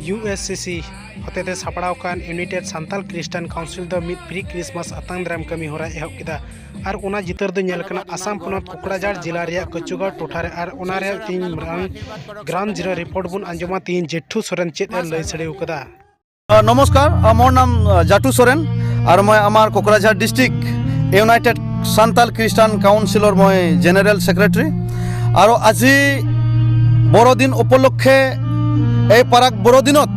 USCC hotete sapड़ाव कान united Santal Christian council द मिड प्री क्रिसमस आतंग दाराम कमी होरा एहब किदा और ओना जितर द नेल कना आसाम पोनत कुकड़ाझाड़ जिला रे कचुगाड़ टोठारे और ओना रे तीन ग्राउंड जीरो रिपोर्ट बुन अंजमा तीन जेठू सोरेन चेत लय सड़े उकदा। नमस्कार, मोर नाम जाटू सोरेन और मैं आमार Kokrajhar district united Santal Christian councillor मैं जेनेरेल सेक्रेटरी और আজি बड़ोदिन उपलक्षे এই পারাক বড়দিনত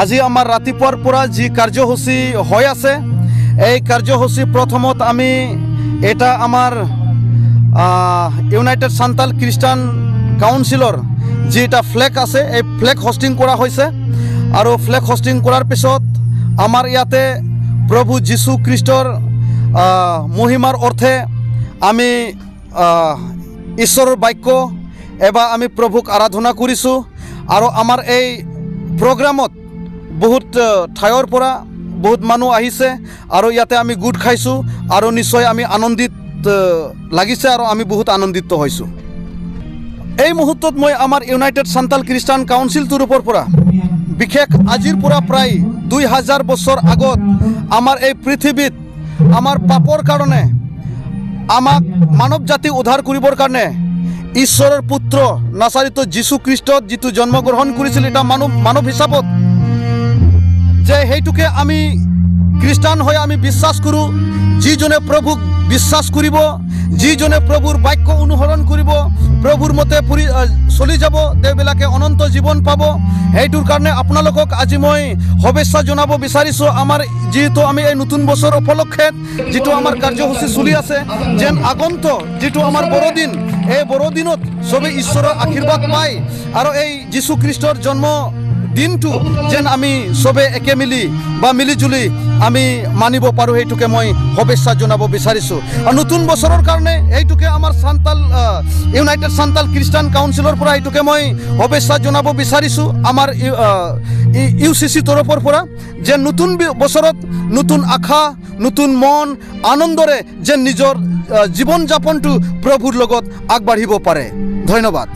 আজি আমার রাতিপুয়ার পৰা যি কার্যসূচী হৈ আছে এই কার্যসূচী প্রথমত আমি এটা আমার ইউনাইটেড সান্তাল খ্রিস্টান কাউন্সিলর যি এটা ফ্লেগ আছে এই ফ্লেগ হোস্টিং করা হয়েছে আর ফ্লেগ হোস্টিং করার পিছত আমার ইয়াতে প্রভু যীশু খ্রিস্টর মহিমার অর্থে আমি ঈশ্বরের বাক্য এবার আমি প্রভুক আরাধনা করিছোঁ और आमार এই प्रोग्रामत बहुत ठायर পৰা बहुत মানুহ আহিছে और ইয়াতে আমি গুড খাইছোঁ और निश्चय আমি आनंदित লাগিছে और আমি बहुत आनंदित হৈছোঁ। এই মুহূর্তত মই আমার ইউনাইটেড সান্তাল খ্রিস্টান কাউন্সিলটোৰ পৰা বিশেষ আজিৰ পৰা প্ৰায় 2000 বছৰ আগত আমাৰ এই পৃথিৱীত আমাৰ পাপৰ কাৰণে আমাক মানৱ জাতি উদ্ধাৰ কৰিবৰ কাৰণে ঈশ্বৰৰ পুত্ৰ নাচাৰিত যীশু খ্ৰীষ্টত যিটো জন্মগ্ৰহণ কৰিছিল এটা মানৱ হিচাপত যে সেইটোকে আমি খ্ৰীষ্টান হৈ আমি বিশ্বাস কৰোঁ। যিজনে প্ৰভুক বিশ্বাস কৰিব, যিজনে প্ৰভুৰ বাক্য অনুসৰণ কৰিব, প্ৰভুৰ মতে চলি যাব, তেওঁবিলাকে অনন্ত জীৱন পাব। সেইটোৰ কাৰণে আপোনালোকক আজি মই শুভেচ্ছা জনাব বিচাৰিছোঁ। আমাৰ যিহেতু আমি এই নতুন বছৰ উপলক্ষে যিটো আমাৰ কাৰ্যসূচী চলি আছে যেন আগন্ত যিটো আমাৰ বড়দিন এই বড়দিনত সবে ঈশ্বৰৰ আশীৰ্বাদ পায় আৰু এই যীশু খ্ৰীষ্টৰ জন্ম দিনটো যেন আমি সবে একে মিলি বা মিলিজুলি আমি মানিব পাৰোঁ সেইটোকে মই শুভেচ্ছা জনাব বিচাৰিছোঁ। আৰু নতুন বছৰৰ কাৰণে এইটোকে আমাৰ সান্তাল ইউনাইটেড সান্তাল খ্ৰীষ্টান কাউন্সিলৰ পৰা এইটোকে মই শুভেচ্ছা জনাব বিচাৰিছোঁ আমাৰ UCC তৰফৰ পৰা যে নতুন বছৰত নতুন আশা নতুন মন আনন্দৰে যেন নিজৰ জীৱন যাপনটো প্ৰভুৰ লগত আগবাঢ়িব পাৰে। ধন্যবাদ।